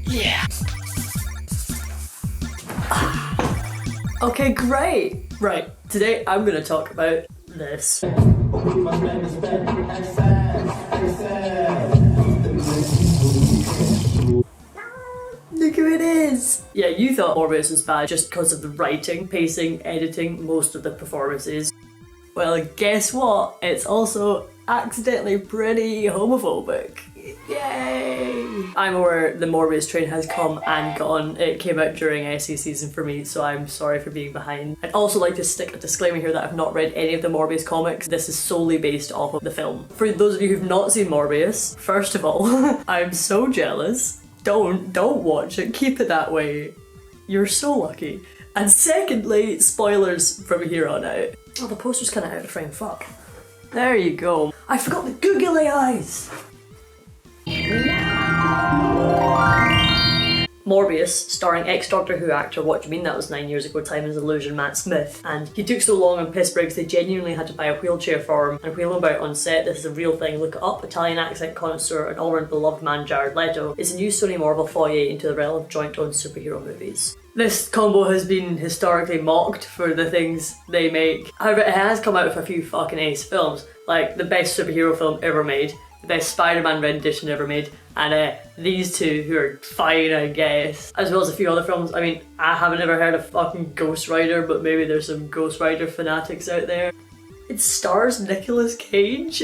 Yeah. Okay, great. Right, today I'm gonna talk about this. Look who it is! Yeah, you thought Morbius was bad just because of the writing, pacing, editing, most of the performances. Well, guess what? It's also accidentally pretty homophobic. Yay! I'm aware the Morbius train has come and gone. It came out during SE season for me, so I'm sorry for being behind. I'd also like to stick a disclaimer here that I've not read any of the Morbius comics. This is solely based off of the film. For those of you who've not seen Morbius, first of all, I'm so jealous. Don't watch it. Keep it that way. You're so lucky. And secondly, spoilers from here on out. Oh, the poster's kind of out of frame. Fuck. There you go. I forgot the googly eyes. Morbius, starring ex-Doctor Who actor, what do you mean that was 9 years ago, time is illusion, Matt Smith. And he took so long on piss breaks they genuinely had to buy a wheelchair for him and wheel him about on set. This is a real thing, look it up. Italian accent connoisseur and all-round beloved man Jared Leto is a new Sony Marvel foyer into the realm of joint-owned superhero movies. This combo has been historically mocked for the things they make. However, it has come out with a few fucking ace films, like the best superhero film ever made, the best Spider-Man rendition ever made, and these two who are fine, I guess. As well as a few other films. I mean, I haven't ever heard of fucking Ghost Rider, but maybe there's some Ghost Rider fanatics out there. It stars Nicolas Cage.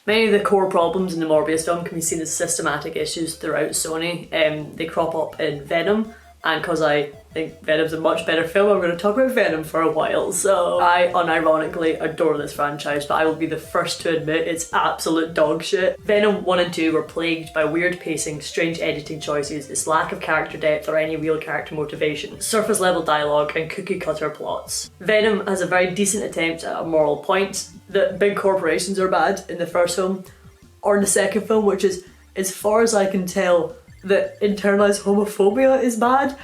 Many of the core problems in the Morbius film can be seen as systematic issues throughout Sony. They crop up in Venom, and because I think Venom's a much better film, I'm going to talk about Venom for a while. So I unironically adore this franchise, but I will be the first to admit it's absolute dog shit. Venom 1 and 2 were plagued by weird pacing, strange editing choices, its lack of character depth or any real character motivation, surface level dialogue and cookie cutter plots. Venom has a very decent attempt at a moral point that big corporations are bad in the first film, or in the second film, which is, as far as I can tell, that internalized homophobia is bad.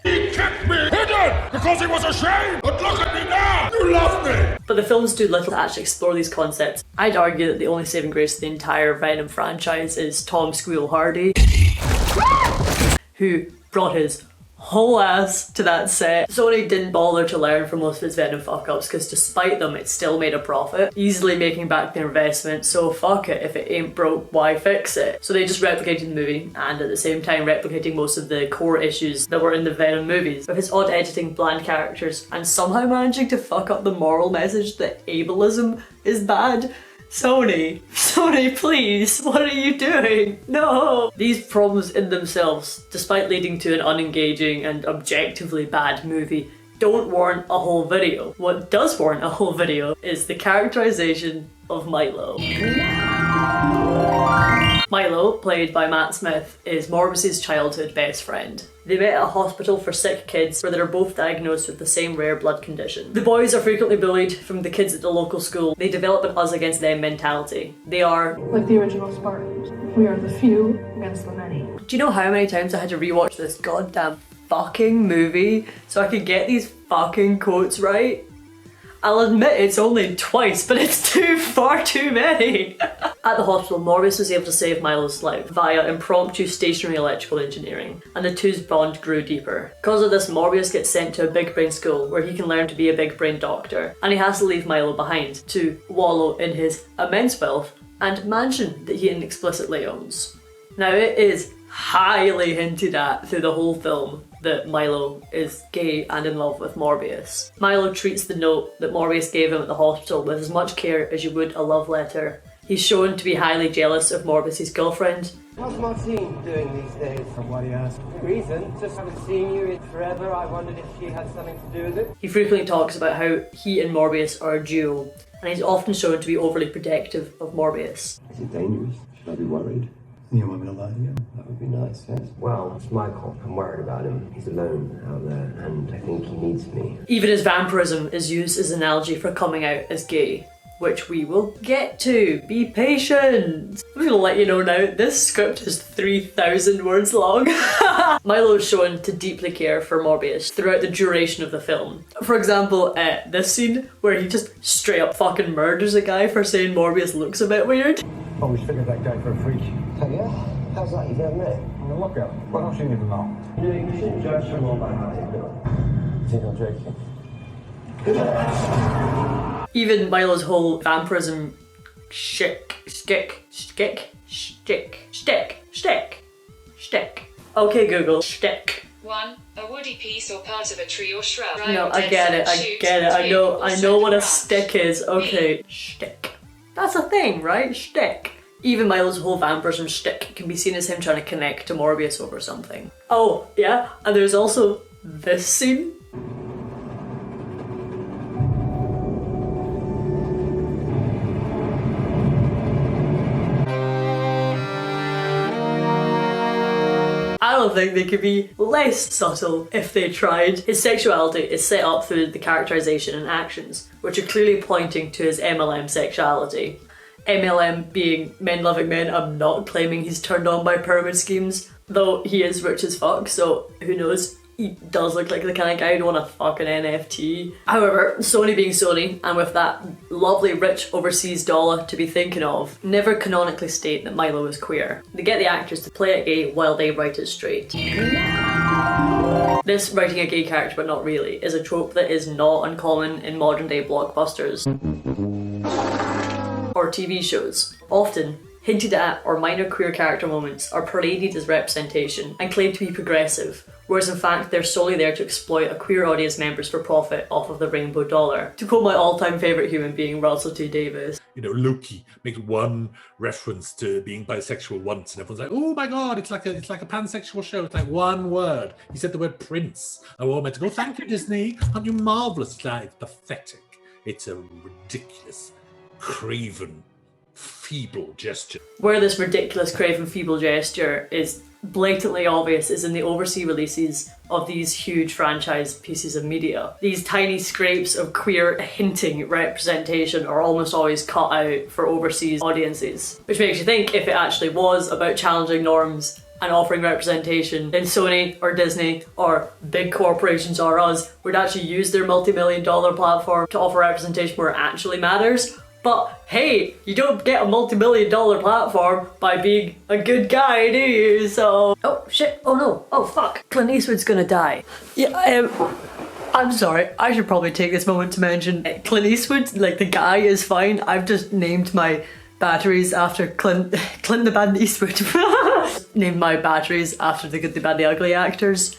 He kept me hidden because he was ashamed, but look at me now, you love me! But the films do little to actually explore these concepts. I'd argue that the only saving grace of the entire Venom franchise is Tom Squeal Hardy, who brought his whole ass to that set. Sony didn't bother to learn from most of its Venom fuck-ups because despite them it still made a profit, easily making back their investment, so fuck it, if it ain't broke, why fix it? So they just replicated the movie and at the same time replicating most of the core issues that were in the Venom movies, with its odd editing, bland characters, and somehow managing to fuck up the moral message that ableism is bad. Sony, please, what are you doing? No! These problems in themselves, despite leading to an unengaging and objectively bad movie, don't warrant a whole video. What does warrant a whole video is the characterization of Milo. Milo, played by Matt Smith, is Morbius' childhood best friend. They met at a hospital for sick kids where they are both diagnosed with the same rare blood condition. The boys are frequently bullied from the kids at the local school. They develop an us against them mentality. They are like the original Spartans. We are the few against the many. Do you know how many times I had to rewatch this goddamn fucking movie so I could get these fucking quotes right? I'll admit it's only twice, but it's far too many. At the hospital, Morbius was able to save Milo's life via impromptu stationary electrical engineering, and the two's bond grew deeper. Because of this, Morbius gets sent to a big brain school where he can learn to be a big brain doctor, and he has to leave Milo behind to wallow in his immense wealth and mansion that he inexplicitly owns. Now, it is highly hinted at through the whole film that Milo is gay and in love with Morbius. Milo treats the note that Morbius gave him at the hospital with as much care as you would a love letter. He's shown to be highly jealous of Morbius' girlfriend. How's Martine doing these days? Why do you ask? Reason, just haven't seen you in forever. I wondered if she had something to do with it. He frequently talks about how he and Morbius are a duo, and he's often shown to be overly protective of Morbius. Is it dangerous? Should I be worried? You want me to lie to you? That would be nice, yes? Well, it's Michael. I'm worried about him. He's alone out there, and I think he needs me. Even his vampirism is used as an analogy for coming out as gay, which we will get to. Be patient! I'm gonna let you know now, this script is 3,000 words long. Milo is shown to deeply care for Morbius throughout the duration of the film. For example, this scene where he just straight up fucking murders a guy for saying Morbius looks a bit weird. Oh, we figured that guy for a freak. Oh, yeah? How's that? You've never met? Now look at him. What else you need to know? You know, you shouldn't judge someone by how they look. You think I'm joking? Even Milo's whole vampirism shtick. Okay, Google, shtick. 1. A woody piece or part of a tree or shrub. No, I get it, I know what a stick is. Okay, shtick. That's a thing, right? Shtick. Even Milo's whole vampirism shtick can be seen as him trying to connect to Morbius over something. Oh, yeah, and there's also this scene. I don't think they could be less subtle if they tried. His sexuality is set up through the characterization and actions, which are clearly pointing to his MLM sexuality. MLM being men loving men. I'm not claiming he's turned on by pyramid schemes, though he is rich as fuck, so who knows. He does look like the kind of guy who'd want a fucking NFT. However, Sony being Sony, and with that lovely rich overseas dollar to be thinking of, never canonically state that Milo is queer. They get the actors to play it gay while they write it straight. This writing a gay character but not really is a trope that is not uncommon in modern day blockbusters or TV shows. Often, hinted at or minor queer character moments are paraded as representation and claimed to be progressive, whereas in fact they're solely there to exploit a queer audience members for profit off of the rainbow dollar. To quote my all-time favourite human being, Russell T Davies. You know, Loki makes one reference to being bisexual once, and everyone's like, "Oh my god, it's like a pansexual show." It's like one word. He said the word prince, and we're all meant to go, "Thank you, Disney. Aren't you marvelous?" It's like, it's pathetic. It's a ridiculous, craven, feeble gesture. Where this ridiculous, craven, feeble gesture is blatantly obvious is in the overseas releases of these huge franchise pieces of media. These tiny scrapes of queer hinting representation are almost always cut out for overseas audiences, which makes you think if it actually was about challenging norms and offering representation, then Sony or Disney or big corporations or us would actually use their multi-million-dollar platform to offer representation where it actually matters. But hey, you don't get a multi-million-dollar platform by being a good guy, do you? So... Oh shit, oh no, oh fuck, Clint Eastwood's gonna die. Yeah, I'm sorry, I should probably take this moment to mention Clint Eastwood, like the guy is fine. I've just named my batteries after Clint the Bad Eastwood. Named my batteries after the Good, the Bad, the Ugly actors.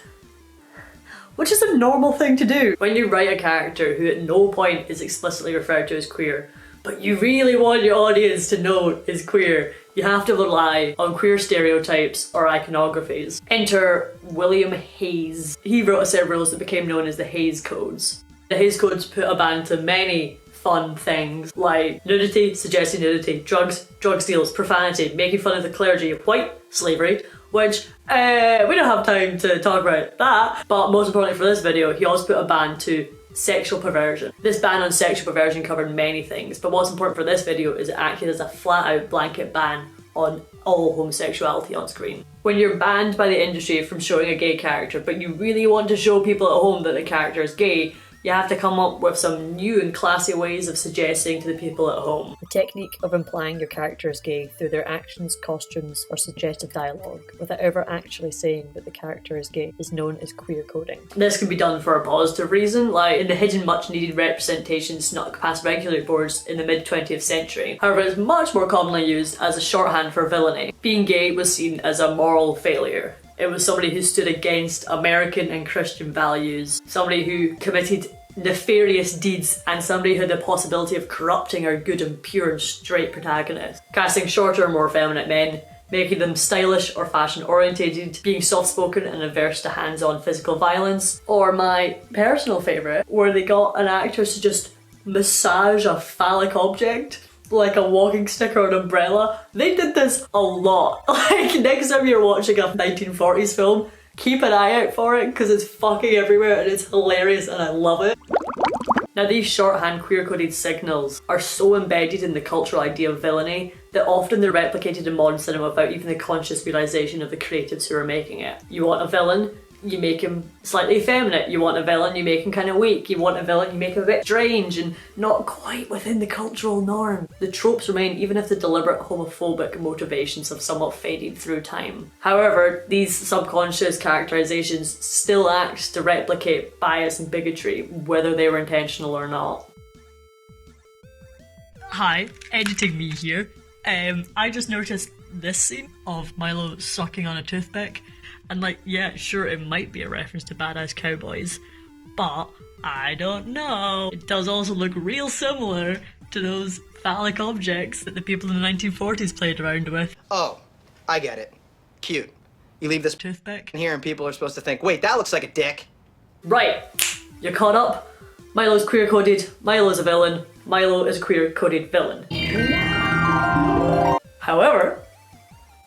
Which is a normal thing to do. When you write a character who at no point is explicitly referred to as queer, but you really want your audience to know is queer, you have to rely on queer stereotypes or iconographies. Enter William Hayes. He wrote a set of rules that became known as the Hayes Codes. The Hayes Codes put a ban to many fun things like nudity, suggesting nudity, drugs, drug deals, profanity, making fun of the clergy, white slavery, which we don't have time to talk about that, but most importantly for this video, he also put a ban to sexual perversion. This ban on sexual perversion covered many things, but what's important for this video is it acted as a flat-out blanket ban on all homosexuality on screen. When you're banned by the industry from showing a gay character, but you really want to show people at home that the character is gay, you have to come up with some new and classy ways of suggesting to the people at home. The technique of implying your character is gay through their actions, costumes, or suggestive dialogue, without ever actually saying that the character is gay, is known as queer coding. This can be done for a positive reason, like in the hidden much needed representation snuck past regulatory boards in the mid-20th century. However, it's much more commonly used as a shorthand for villainy. Being gay was seen as a moral failure. It was somebody who stood against American and Christian values, somebody who committed nefarious deeds, and somebody who had the possibility of corrupting our good and pure and straight protagonist. Casting shorter, more effeminate men, making them stylish or fashion orientated, being soft-spoken and averse to hands-on physical violence, or my personal favourite, where they got an actress to just massage a phallic object like a walking stick or an umbrella. They did this a lot. Like, next time you're watching a 1940s film, keep an eye out for it because it's fucking everywhere and it's hilarious and I love it. Now, these shorthand queer-coded signals are so embedded in the cultural idea of villainy that often they're replicated in modern cinema without even the conscious realisation of the creatives who are making it. You want a villain? you make him slightly effeminate. You want a villain, you make him kind of weak. You want a villain, you make him a bit strange and not quite within the cultural norm. The tropes remain even if the deliberate homophobic motivations have somewhat faded through time. However, these subconscious characterizations still act to replicate bias and bigotry, whether they were intentional or not. Hi, editing me here. I just noticed this scene of Milo sucking on a toothpick, and like, yeah, sure, it might be a reference to Badass Cowboys, but I don't know. It does also look real similar to those phallic objects that the people in the 1940s played around with. Oh, I get it. Cute. You leave this Toothpick in here and people are supposed to think, wait, that looks like a dick. Right, you're caught up. Milo's queer-coded, Milo's a villain, Milo is a queer-coded villain. However,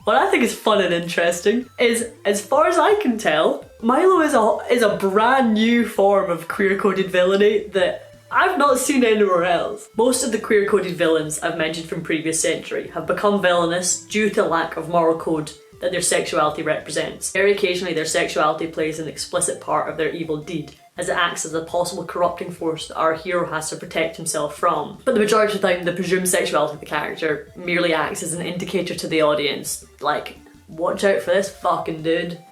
what I think is fun and interesting is, as far as I can tell, Milo is a brand new form of queer-coded villainy that I've not seen anywhere else. Most of the queer-coded villains I've mentioned from previous century have become villainous due to lack of moral code that their sexuality represents. Very occasionally their sexuality plays an explicit part of their evil deed, as it acts as a possible corrupting force that our hero has to protect himself from. But the majority of the time, the presumed sexuality of the character merely acts as an indicator to the audience, like, watch out for this fucking dude.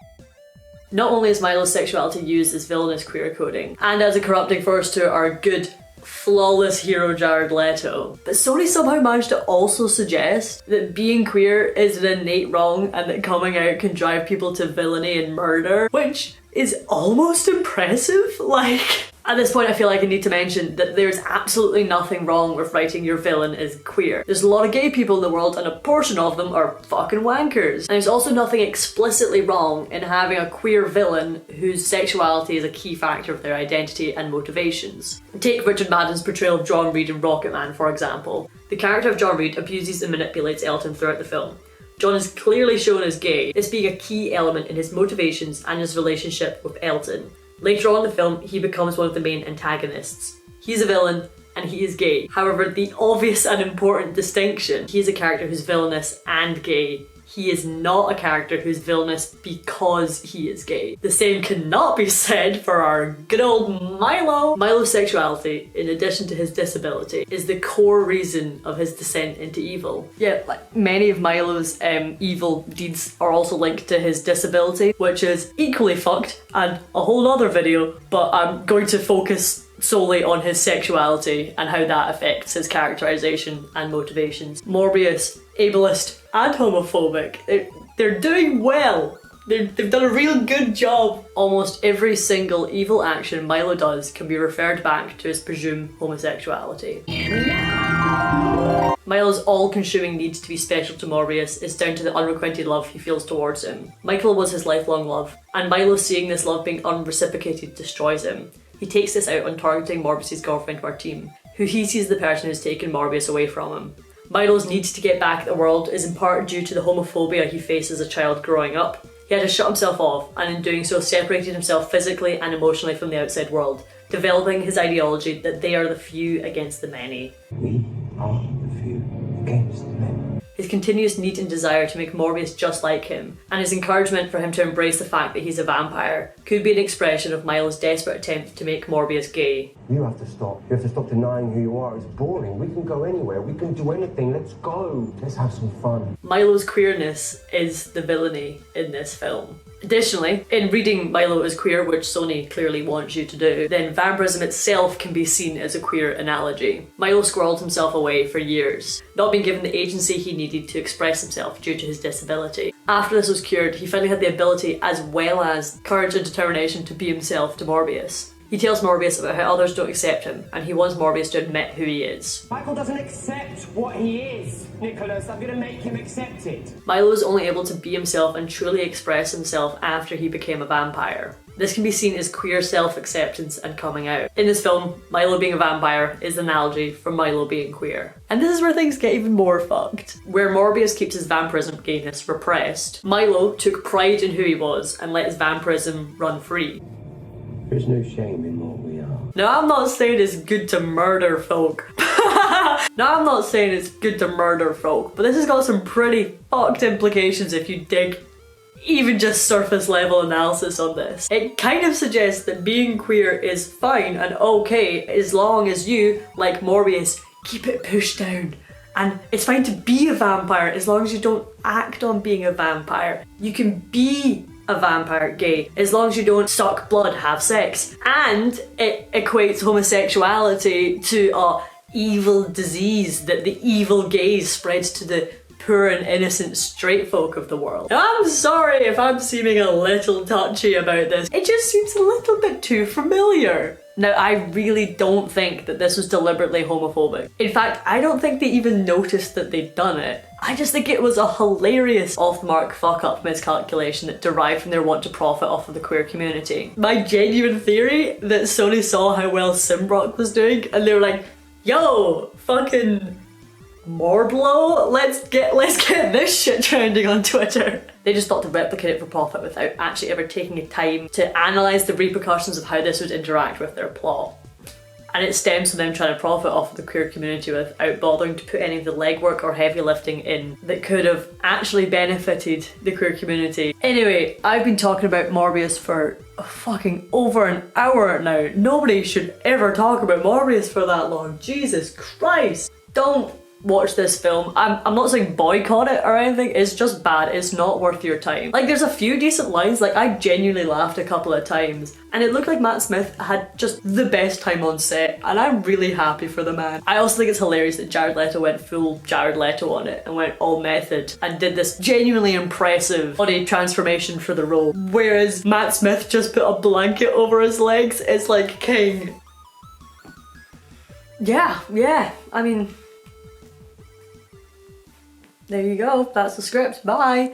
Not only is Milo's sexuality used as villainous queer coding, and as a corrupting force to our good, flawless hero Jared Leto, but Sony somehow managed to also suggest that being queer is an innate wrong and that coming out can drive people to villainy and murder, which is almost impressive. Like, at this point I feel like I need to mention that there's absolutely nothing wrong with writing your villain as queer. There's a lot of gay people in the world and a portion of them are fucking wankers. And there's also nothing explicitly wrong in having a queer villain whose sexuality is a key factor of their identity and motivations. Take Richard Madden's portrayal of John Reed in Rocketman, for example. The character of John Reed abuses and manipulates Elton throughout the film. John is clearly shown as gay, this being a key element in his motivations and his relationship with Elton. Later on in the film, he becomes one of the main antagonists. He's a villain, and he is gay. However, the obvious and important distinction, he is a character who's villainous and gay. He is not a character who's villainous because he is gay. The same cannot be said for our good old Milo. Milo's sexuality, in addition to his disability, is the core reason of his descent into evil. Yeah, like many of Milo's evil deeds are also linked to his disability, which is equally fucked and a whole other video, but I'm going to focus solely on his sexuality and how that affects his characterization and motivations. Morbius, ableist, and homophobic. They're doing well. They've done a real good job. Almost every single evil action Milo does can be referred back to his presumed homosexuality. Milo's all-consuming need to be special to Morbius is down to the unrequited love he feels towards him. Michael was his lifelong love, and Milo seeing this love being unreciprocated destroys him. He takes this out on targeting Morbius' girlfriend Martine, who he sees the person who's taken Morbius away from him. Milo's need to get back at the world is in part due to the homophobia he faced as a child growing up. He had to shut himself off, and in doing so separated himself physically and emotionally from the outside world, developing his ideology that they are the few against the many. We are the few against the many. His continuous need and desire to make Morbius just like him, and his encouragement for him to embrace the fact that he's a vampire, could be an expression of Milo's desperate attempt to make Morbius gay. You have to stop. You have to stop denying who you are. It's boring. We can go anywhere. We can do anything. Let's go. Let's have some fun. Milo's queerness is the villainy in this film. Additionally, in reading Milo as queer, which Sony clearly wants you to do, then vampirism itself can be seen as a queer analogy. Milo squirreled himself away for years, not being given the agency he needed to express himself due to his disability. After this was cured, he finally had the ability as well as courage and determination to be himself to Morbius. He tells Morbius about how others don't accept him, and he wants Morbius to admit who he is. Michael doesn't accept what he is, Nicholas. I'm gonna make him accept it. Milo is only able to be himself and truly express himself after he became a vampire. This can be seen as queer self-acceptance and coming out. In this film, Milo being a vampire is an analogy for Milo being queer. And this is where things get even more fucked. Where Morbius keeps his vampirism gayness repressed, Milo took pride in who he was and let his vampirism run free. There's no shame in what we are. Now, I'm not saying it's good to murder folk. Now, I'm not saying it's good to murder folk, but this has got some pretty fucked implications if you dig even just surface level analysis on this. It kind of suggests that being queer is fine and okay as long as you, like Morbius, keep it pushed down. And it's fine to be a vampire as long as you don't act on being a vampire. You can be a vampire gay as long as you don't suck blood, have sex. And it equates homosexuality to a evil disease that the evil gaze spreads to the poor and innocent straight folk of the world. Now, I'm sorry if I'm seeming a little touchy about this. It just seems a little bit too familiar. Now, I really don't think that this was deliberately homophobic. In fact, I don't think they even noticed that they'd done it. I just think it was a hilarious off-mark fuck-up miscalculation that derived from their want to profit off of the queer community. My genuine theory that Sony saw how well Simbrock was doing and they were like, yo, fucking Morblo, let's get this shit trending on Twitter. They just thought to replicate it for profit without actually ever taking the time to analyse the repercussions of how this would interact with their plot. And it stems from them trying to profit off of the queer community without bothering to put any of the legwork or heavy lifting in that could have actually benefited the queer community. Anyway, I've been talking about Morbius for fucking over an hour now. Nobody should ever talk about Morbius for that long. Jesus Christ. Don't watch this film. I'm not saying boycott it or anything, it's just bad. It's not worth your time. Like, there's a few decent lines, like I genuinely laughed a couple of times and it looked like Matt Smith had just the best time on set and I'm really happy for the man. I also think it's hilarious that Jared Leto went full Jared Leto on it and went all method and did this genuinely impressive body transformation for the role, whereas Matt Smith just put a blanket over his legs. It's like, king. Yeah, I mean, there you go, that's the script, bye.